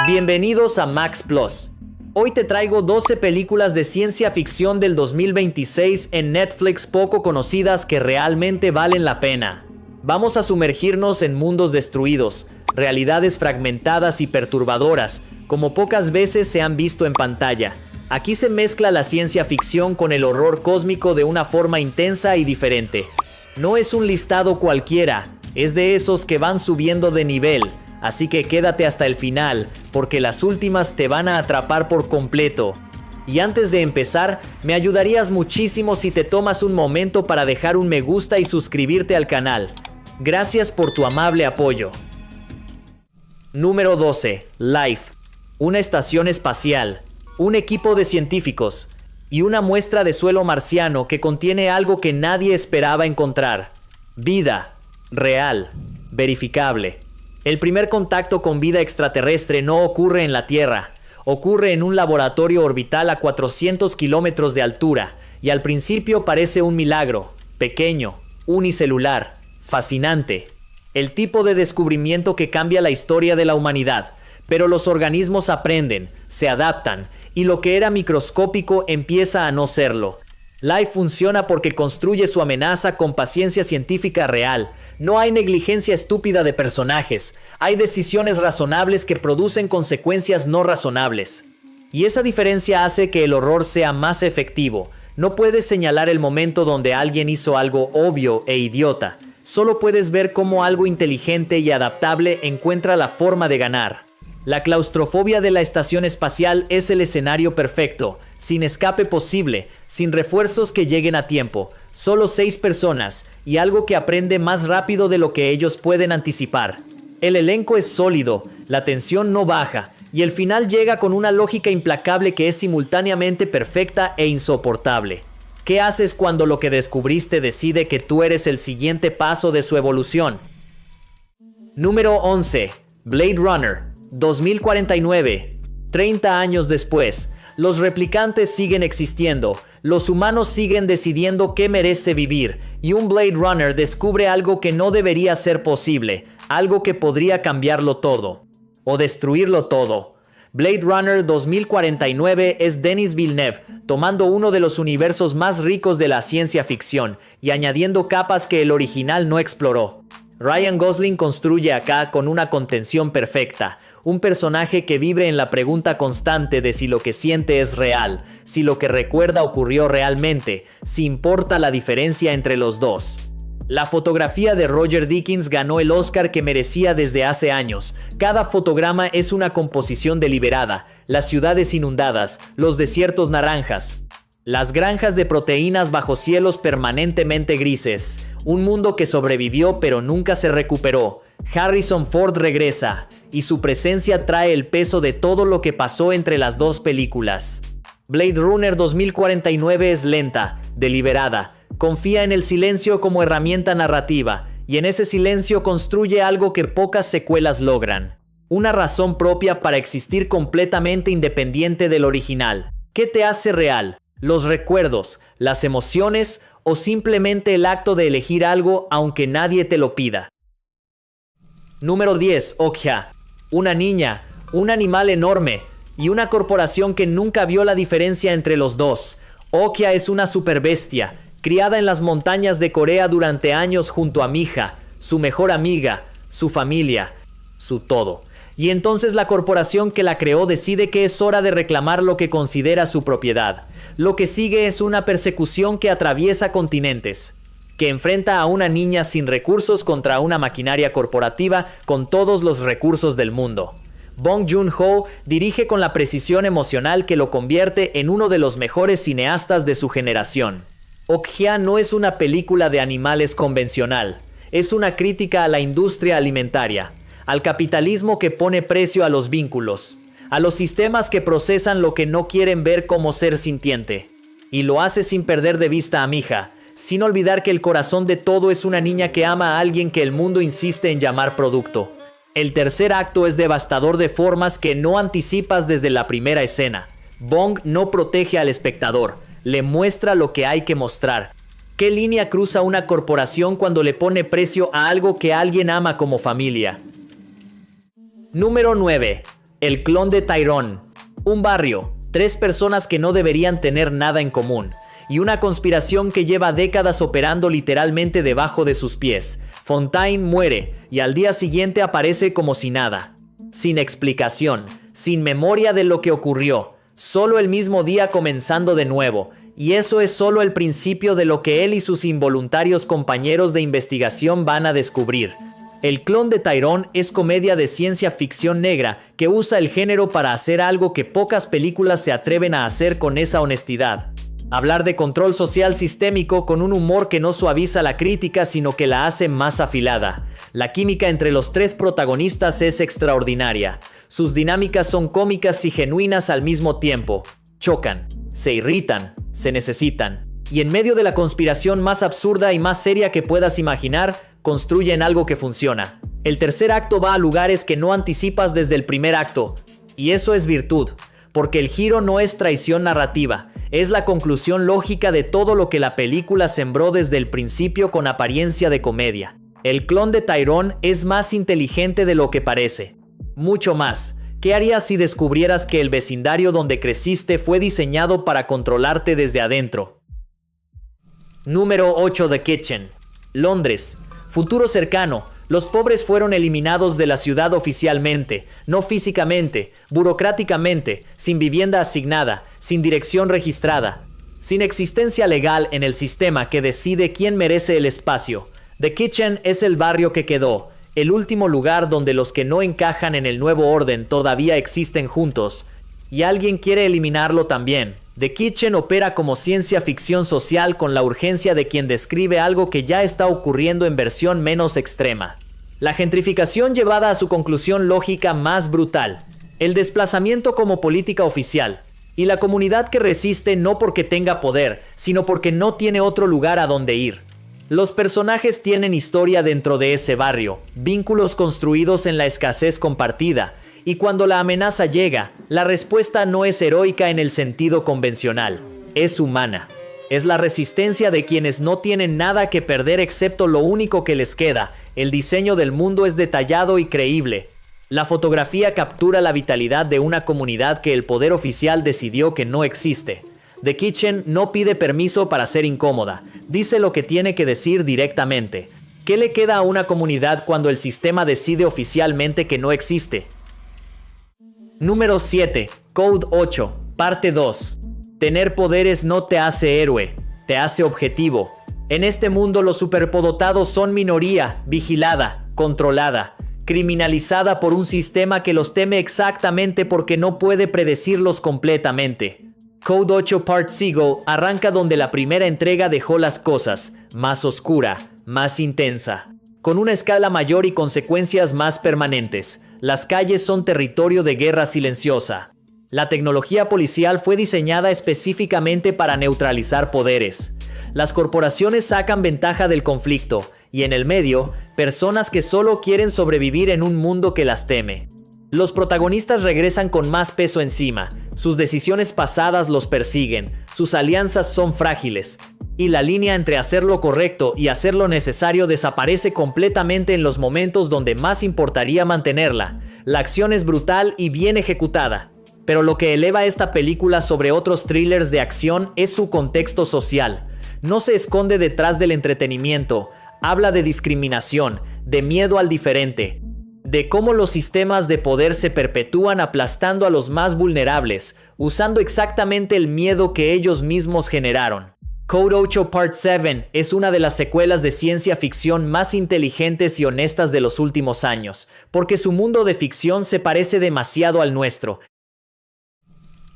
Bienvenidos a Max Plus. Hoy te traigo 12 películas de ciencia ficción del 2026 en Netflix poco conocidas que realmente valen la pena. Vamos a sumergirnos en mundos destruidos, realidades fragmentadas y perturbadoras, como pocas veces se han visto en pantalla. Aquí se mezcla la ciencia ficción con el horror cósmico de una forma intensa y diferente. No es un listado cualquiera, es de esos que van subiendo de nivel. Así que quédate hasta el final, porque las últimas te van a atrapar por completo. Y antes de empezar, me ayudarías muchísimo si te tomas un momento para dejar un me gusta y suscribirte al canal. Gracias por tu amable apoyo. Número 12. Life. Una estación espacial, un equipo de científicos y una muestra de suelo marciano que contiene algo que nadie esperaba encontrar. Vida. Real. Verificable. El primer contacto con vida extraterrestre no ocurre en la Tierra, ocurre en un laboratorio orbital a 400 kilómetros de altura, y al principio parece un milagro, pequeño, unicelular, fascinante. El tipo de descubrimiento que cambia la historia de la humanidad, pero los organismos aprenden, se adaptan, y lo que era microscópico empieza a no serlo. Life funciona porque construye su amenaza con paciencia científica real. No hay negligencia estúpida de personajes, hay decisiones razonables que producen consecuencias no razonables. Y esa diferencia hace que el horror sea más efectivo. No puedes señalar el momento donde alguien hizo algo obvio e idiota. Solo puedes ver cómo algo inteligente y adaptable encuentra la forma de ganar. La claustrofobia de la estación espacial es el escenario perfecto, sin escape posible, sin refuerzos que lleguen a tiempo. Solo 6 personas, y algo que aprende más rápido de lo que ellos pueden anticipar. El elenco es sólido, la tensión no baja, y el final llega con una lógica implacable que es simultáneamente perfecta e insoportable. ¿Qué haces cuando lo que descubriste decide que tú eres el siguiente paso de su evolución? Número 11. Blade Runner, 2049. 30 años después, los replicantes siguen existiendo, los humanos siguen decidiendo qué merece vivir, y un Blade Runner descubre algo que no debería ser posible, algo que podría cambiarlo todo, o destruirlo todo. Blade Runner 2049 es Denis Villeneuve, tomando uno de los universos más ricos de la ciencia ficción, y añadiendo capas que el original no exploró. Ryan Gosling construye acá con una contención perfecta, un personaje que vive en la pregunta constante de si lo que siente es real, si lo que recuerda ocurrió realmente, si importa la diferencia entre los dos. La fotografía de Roger Deakins ganó el Oscar que merecía desde hace años. Cada fotograma es una composición deliberada, las ciudades inundadas, los desiertos naranjas, las granjas de proteínas bajo cielos permanentemente grises, un mundo que sobrevivió pero nunca se recuperó. Harrison Ford regresa, y su presencia trae el peso de todo lo que pasó entre las dos películas. Blade Runner 2049 es lenta, deliberada, confía en el silencio como herramienta narrativa, y en ese silencio construye algo que pocas secuelas logran. Una razón propia para existir completamente independiente del original. ¿Qué te hace real? ¿Los recuerdos, las emociones o simplemente el acto de elegir algo aunque nadie te lo pida? Número 10. Okja. Una niña, un animal enorme y una corporación que nunca vio la diferencia entre los dos. Okja es una superbestia, criada en las montañas de Corea durante años junto a Mija, su mejor amiga, su familia, su todo. Y entonces la corporación que la creó decide que es hora de reclamar lo que considera su propiedad. Lo que sigue es una persecución que atraviesa continentes, que enfrenta a una niña sin recursos contra una maquinaria corporativa con todos los recursos del mundo. Bong Joon-ho dirige con la precisión emocional que lo convierte en uno de los mejores cineastas de su generación. Okja no es una película de animales convencional, es una crítica a la industria alimentaria, al capitalismo que pone precio a los vínculos, a los sistemas que procesan lo que no quieren ver como ser sintiente. Y lo hace sin perder de vista a Mija, sin olvidar que el corazón de todo es una niña que ama a alguien que el mundo insiste en llamar producto. El tercer acto es devastador de formas que no anticipas desde la primera escena. Bong no protege al espectador, le muestra lo que hay que mostrar. ¿Qué línea cruza una corporación cuando le pone precio a algo que alguien ama como familia? Número 9. El clon de Tyrone. Un barrio, 3 personas que no deberían tener nada en común, y una conspiración que lleva décadas operando literalmente debajo de sus pies. Fontaine muere, y al día siguiente aparece como si nada. Sin explicación, sin memoria de lo que ocurrió, solo el mismo día comenzando de nuevo, y eso es solo el principio de lo que él y sus involuntarios compañeros de investigación van a descubrir. El clon de Tyrone es comedia de ciencia ficción negra que usa el género para hacer algo que pocas películas se atreven a hacer con esa honestidad. Hablar de control social sistémico con un humor que no suaviza la crítica sino que la hace más afilada. La química entre los 3 protagonistas es extraordinaria. Sus dinámicas son cómicas y genuinas al mismo tiempo. Chocan, se irritan, se necesitan. Y en medio de la conspiración más absurda y más seria que puedas imaginar, construyen algo que funciona. El tercer acto va a lugares que no anticipas desde el primer acto. Y eso es virtud, porque el giro no es traición narrativa, es la conclusión lógica de todo lo que la película sembró desde el principio con apariencia de comedia. El clon de Tyrone es más inteligente de lo que parece. Mucho más. ¿Qué harías si descubrieras que el vecindario donde creciste fue diseñado para controlarte desde adentro? Número 8. The Kitchen. Londres. Futuro cercano. Los pobres fueron eliminados de la ciudad oficialmente, no físicamente, burocráticamente, sin vivienda asignada, sin dirección registrada, sin existencia legal en el sistema que decide quién merece el espacio. The Kitchen es el barrio que quedó, el último lugar donde los que no encajan en el nuevo orden todavía existen juntos, y alguien quiere eliminarlo también. The Kitchen opera como ciencia ficción social con la urgencia de quien describe algo que ya está ocurriendo en versión menos extrema. La gentrificación llevada a su conclusión lógica más brutal, el desplazamiento como política oficial, y la comunidad que resiste no porque tenga poder, sino porque no tiene otro lugar a donde ir. Los personajes tienen historia dentro de ese barrio, vínculos construidos en la escasez compartida, y cuando la amenaza llega, la respuesta no es heroica en el sentido convencional, es humana. Es la resistencia de quienes no tienen nada que perder excepto lo único que les queda. El diseño del mundo es detallado y creíble. La fotografía captura la vitalidad de una comunidad que el poder oficial decidió que no existe. The Kitchen no pide permiso para ser incómoda, dice lo que tiene que decir directamente. ¿Qué le queda a una comunidad cuando el sistema decide oficialmente que no existe? Número 7. Code 8, parte 2. Tener poderes no te hace héroe, te hace objetivo. En este mundo los superpodotados son minoría, vigilada, controlada, criminalizada por un sistema que los teme exactamente porque no puede predecirlos completamente. Code 8 Part Seagull arranca donde la primera entrega dejó las cosas, más oscura, más intensa, con una escala mayor y consecuencias más permanentes. Las calles son territorio de guerra silenciosa. La tecnología policial fue diseñada específicamente para neutralizar poderes. Las corporaciones sacan ventaja del conflicto, y en el medio, personas que solo quieren sobrevivir en un mundo que las teme. Los protagonistas regresan con más peso encima, sus decisiones pasadas los persiguen, sus alianzas son frágiles, y la línea entre hacer lo correcto y hacer lo necesario desaparece completamente en los momentos donde más importaría mantenerla. La acción es brutal y bien ejecutada, pero lo que eleva esta película sobre otros thrillers de acción es su contexto social. No se esconde detrás del entretenimiento, habla de discriminación, de miedo al diferente, de cómo los sistemas de poder se perpetúan aplastando a los más vulnerables, usando exactamente el miedo que ellos mismos generaron. Code 8 Part 7 es una de las secuelas de ciencia ficción más inteligentes y honestas de los últimos años, porque su mundo de ficción se parece demasiado al nuestro.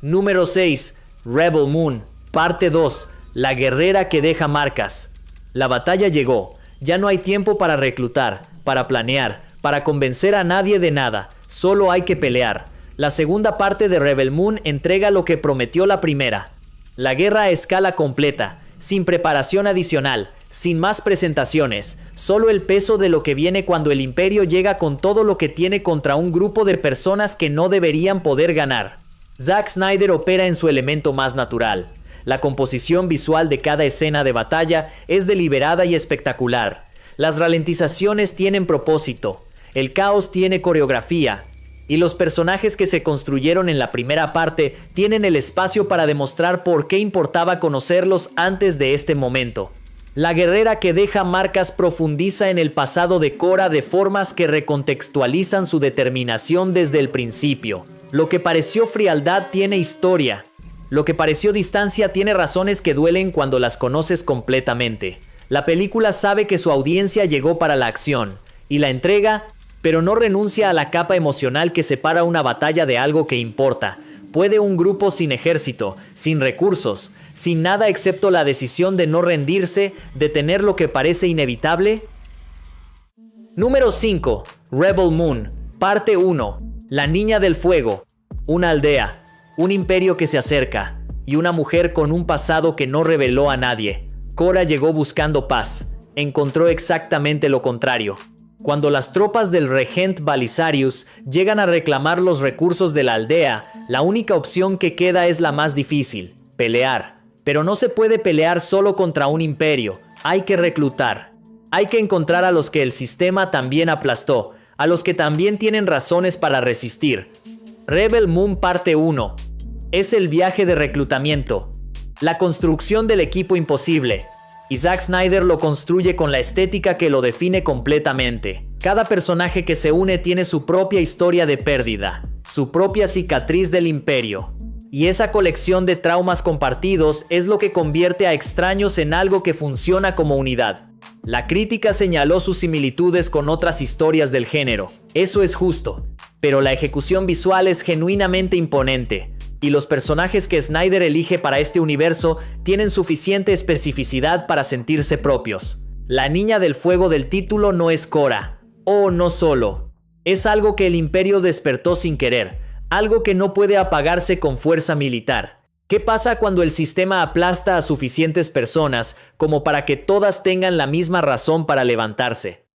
Número 6. Rebel Moon, parte 2, la guerrera que deja marcas. La batalla llegó, ya no hay tiempo para reclutar, para planear, para convencer a nadie de nada, solo hay que pelear. La segunda parte de Rebel Moon entrega lo que prometió la primera. La guerra a escala completa, sin preparación adicional, sin más presentaciones, solo el peso de lo que viene cuando el Imperio llega con todo lo que tiene contra un grupo de personas que no deberían poder ganar. Zack Snyder opera en su elemento más natural. La composición visual de cada escena de batalla es deliberada y espectacular. Las ralentizaciones tienen propósito. El caos tiene coreografía. Y los personajes que se construyeron en la primera parte tienen el espacio para demostrar por qué importaba conocerlos antes de este momento. La guerrera que deja marcas profundiza en el pasado de Korra de formas que recontextualizan su determinación desde el principio. Lo que pareció frialdad tiene historia. Lo que pareció distancia tiene razones que duelen cuando las conoces completamente. La película sabe que su audiencia llegó para la acción y la entrega, pero no renuncia a la capa emocional que separa una batalla de algo que importa. ¿Puede un grupo sin ejército, sin recursos, sin nada excepto la decisión de no rendirse, detener lo que parece inevitable? Número 5. Rebel Moon, parte 1. La Niña del Fuego. Una aldea, un imperio que se acerca, y una mujer con un pasado que no reveló a nadie. Korra llegó buscando paz. Encontró exactamente lo contrario. Cuando las tropas del regente Balisarius llegan a reclamar los recursos de la aldea, la única opción que queda es la más difícil: pelear. Pero no se puede pelear solo contra un imperio, hay que reclutar. Hay que encontrar a los que el sistema también aplastó, a los que también tienen razones para resistir. Rebel Moon parte 1. Es el viaje de reclutamiento. La construcción del equipo imposible. Y Zack Snyder lo construye con la estética que lo define completamente. Cada personaje que se une tiene su propia historia de pérdida, su propia cicatriz del imperio. Y esa colección de traumas compartidos es lo que convierte a Extraños en algo que funciona como unidad. La crítica señaló sus similitudes con otras historias del género. Eso es justo. Pero la ejecución visual es genuinamente imponente. Y los personajes que Snyder elige para este universo tienen suficiente especificidad para sentirse propios. La Niña del Fuego del título no es Korra. No solo. Es algo que el imperio despertó sin querer. Algo que no puede apagarse con fuerza militar. ¿Qué pasa cuando el sistema aplasta a suficientes personas como para que todas tengan la misma razón para levantarse?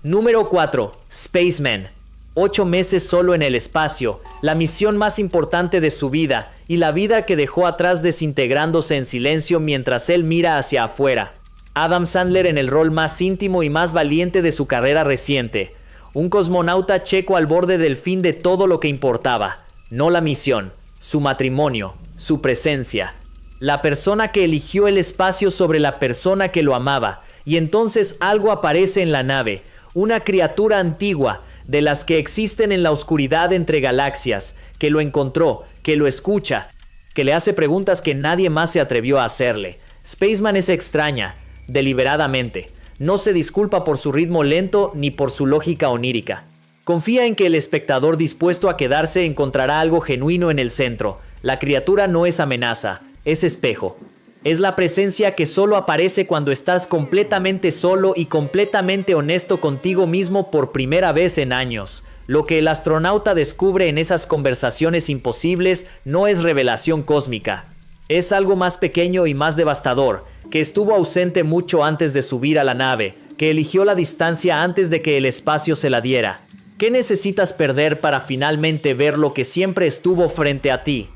Número 4. Spaceman. 8 meses solo en el espacio, la misión más importante de su vida y la vida que dejó atrás desintegrándose en silencio mientras él mira hacia afuera. Adam Sandler en el rol más íntimo y más valiente de su carrera reciente. Un cosmonauta checo al borde del fin de todo lo que importaba. No la misión, su matrimonio, su presencia. La persona que eligió el espacio sobre la persona que lo amaba. Y entonces algo aparece en la nave. Una criatura antigua, de las que existen en la oscuridad entre galaxias, que lo encontró, que lo escucha, que le hace preguntas que nadie más se atrevió a hacerle. Spaceman es extraña, deliberadamente. No se disculpa por su ritmo lento ni por su lógica onírica. Confía en que el espectador dispuesto a quedarse encontrará algo genuino en el centro. La criatura no es amenaza, es espejo. Es la presencia que solo aparece cuando estás completamente solo y completamente honesto contigo mismo por primera vez en años. Lo que el astronauta descubre en esas conversaciones imposibles no es revelación cósmica. Es algo más pequeño y más devastador, que estuvo ausente mucho antes de subir a la nave, que eligió la distancia antes de que el espacio se la diera. ¿Qué necesitas perder para finalmente ver lo que siempre estuvo frente a ti?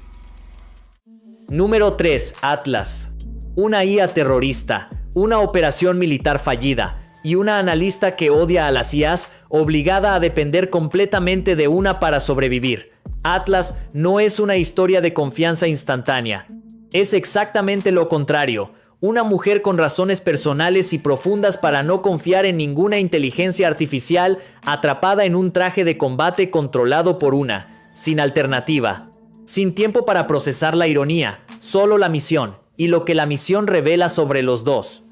Número 3. Atlas. Una IA terrorista, una operación militar fallida y una analista que odia a las IAs, obligada a depender completamente de una para sobrevivir. Atlas no es una historia de confianza instantánea. Es exactamente lo contrario. Una mujer con razones personales y profundas para no confiar en ninguna inteligencia artificial, atrapada en un traje de combate controlado por una, sin alternativa. Sin tiempo para procesar la ironía, solo la misión, y lo que la misión revela sobre los dos.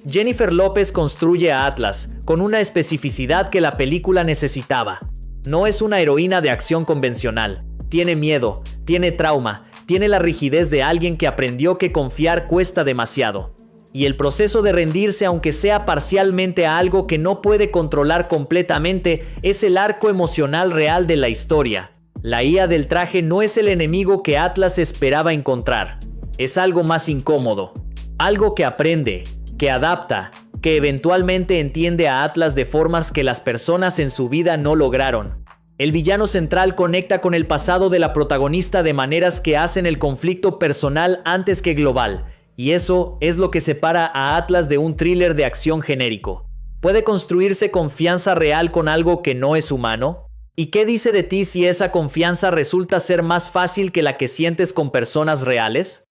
Jennifer López construye a Atlas, con una especificidad que la película necesitaba. No es una heroína de acción convencional. Tiene miedo, tiene trauma, tiene la rigidez de alguien que aprendió que confiar cuesta demasiado. Y el proceso de rendirse, aunque sea parcialmente, a algo que no puede controlar completamente, es el arco emocional real de la historia. La IA del traje no es el enemigo que Atlas esperaba encontrar. Es algo más incómodo. Algo que aprende, que adapta, que eventualmente entiende a Atlas de formas que las personas en su vida no lograron. El villano central conecta con el pasado de la protagonista de maneras que hacen el conflicto personal antes que global, y eso es lo que separa a Atlas de un thriller de acción genérico. ¿Puede construirse confianza real con algo que no es humano? ¿Y qué dice de ti si esa confianza resulta ser más fácil que la que sientes con personas reales?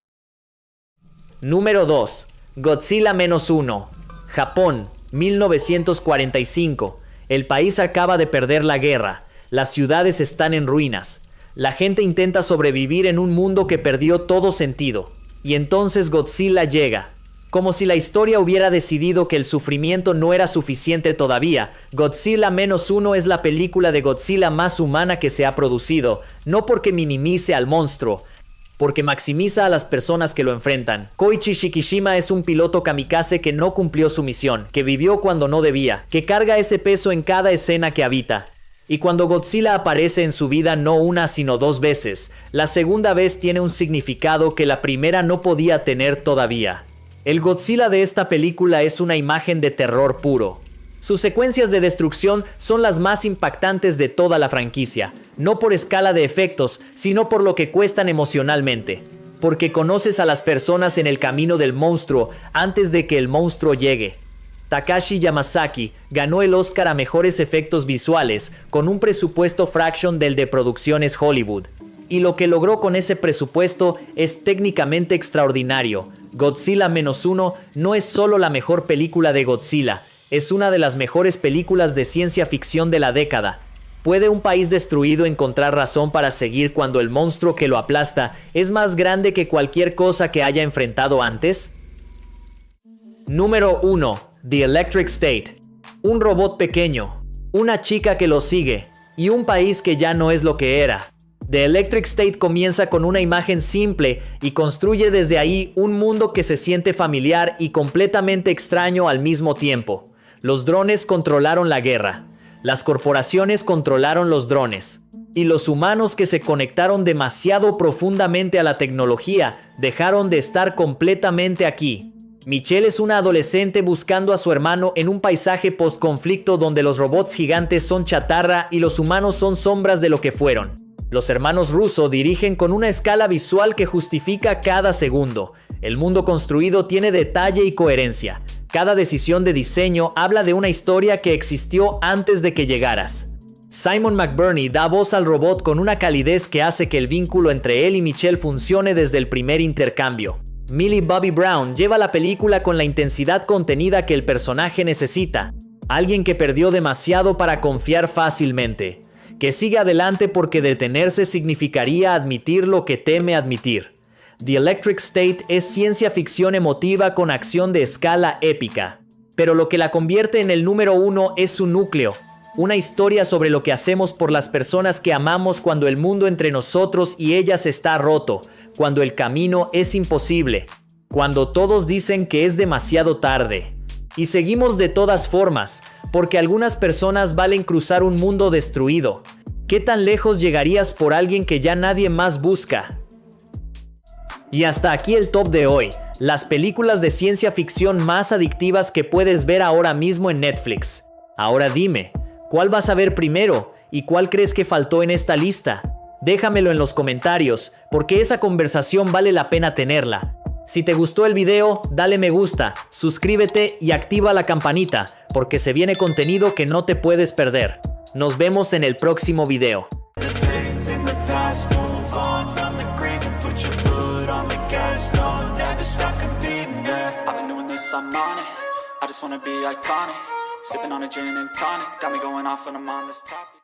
Número 2. Godzilla -1. Japón, 1945. El país acaba de perder la guerra. Las ciudades están en ruinas. La gente intenta sobrevivir en un mundo que perdió todo sentido. Y entonces Godzilla llega. Como si la historia hubiera decidido que el sufrimiento no era suficiente todavía, Godzilla -1 es la película de Godzilla más humana que se ha producido, no porque minimice al monstruo, porque maximiza a las personas que lo enfrentan. Koichi Shikishima es un piloto kamikaze que no cumplió su misión, que vivió cuando no debía, que carga ese peso en cada escena que habita. Y cuando Godzilla aparece en su vida no una sino 2 veces, la segunda vez tiene un significado que la primera no podía tener todavía. El Godzilla de esta película es una imagen de terror puro. Sus secuencias de destrucción son las más impactantes de toda la franquicia, no por escala de efectos, sino por lo que cuestan emocionalmente. Porque conoces a las personas en el camino del monstruo antes de que el monstruo llegue. Takashi Yamazaki ganó el Oscar a Mejores Efectos Visuales con un presupuesto fraction del de Producciones Hollywood. Y lo que logró con ese presupuesto es técnicamente extraordinario. Godzilla -1 no es solo la mejor película de Godzilla, es una de las mejores películas de ciencia ficción de la década. ¿Puede un país destruido encontrar razón para seguir cuando el monstruo que lo aplasta es más grande que cualquier cosa que haya enfrentado antes? Número 1. The Electric State. Un robot pequeño, una chica que lo sigue y un país que ya no es lo que era. The Electric State comienza con una imagen simple y construye desde ahí un mundo que se siente familiar y completamente extraño al mismo tiempo. Los drones controlaron la guerra, las corporaciones controlaron los drones, y los humanos que se conectaron demasiado profundamente a la tecnología dejaron de estar completamente aquí. Michelle es una adolescente buscando a su hermano en un paisaje post-conflicto donde los robots gigantes son chatarra y los humanos son sombras de lo que fueron. Los hermanos Russo dirigen con una escala visual que justifica cada segundo. El mundo construido tiene detalle y coherencia. Cada decisión de diseño habla de una historia que existió antes de que llegaras. Simon McBurney da voz al robot con una calidez que hace que el vínculo entre él y Michelle funcione desde el primer intercambio. Millie Bobby Brown lleva la película con la intensidad contenida que el personaje necesita. Alguien que perdió demasiado para confiar fácilmente. Que sigue adelante porque detenerse significaría admitir lo que teme admitir. The Electric State es ciencia ficción emotiva con acción de escala épica. Pero lo que la convierte en el número 1 es su núcleo. Una historia sobre lo que hacemos por las personas que amamos cuando el mundo entre nosotros y ellas está roto, cuando el camino es imposible, cuando todos dicen que es demasiado tarde. Y seguimos de todas formas, porque algunas personas valen cruzar un mundo destruido. ¿Qué tan lejos llegarías por alguien que ya nadie más busca? Y hasta aquí el top de hoy, las películas de ciencia ficción más adictivas que puedes ver ahora mismo en Netflix. Ahora dime, ¿cuál vas a ver primero y cuál crees que faltó en esta lista? Déjamelo en los comentarios, porque esa conversación vale la pena tenerla. Si te gustó el video, dale me gusta, suscríbete y activa la campanita, porque se viene contenido que no te puedes perder. Nos vemos en el próximo video.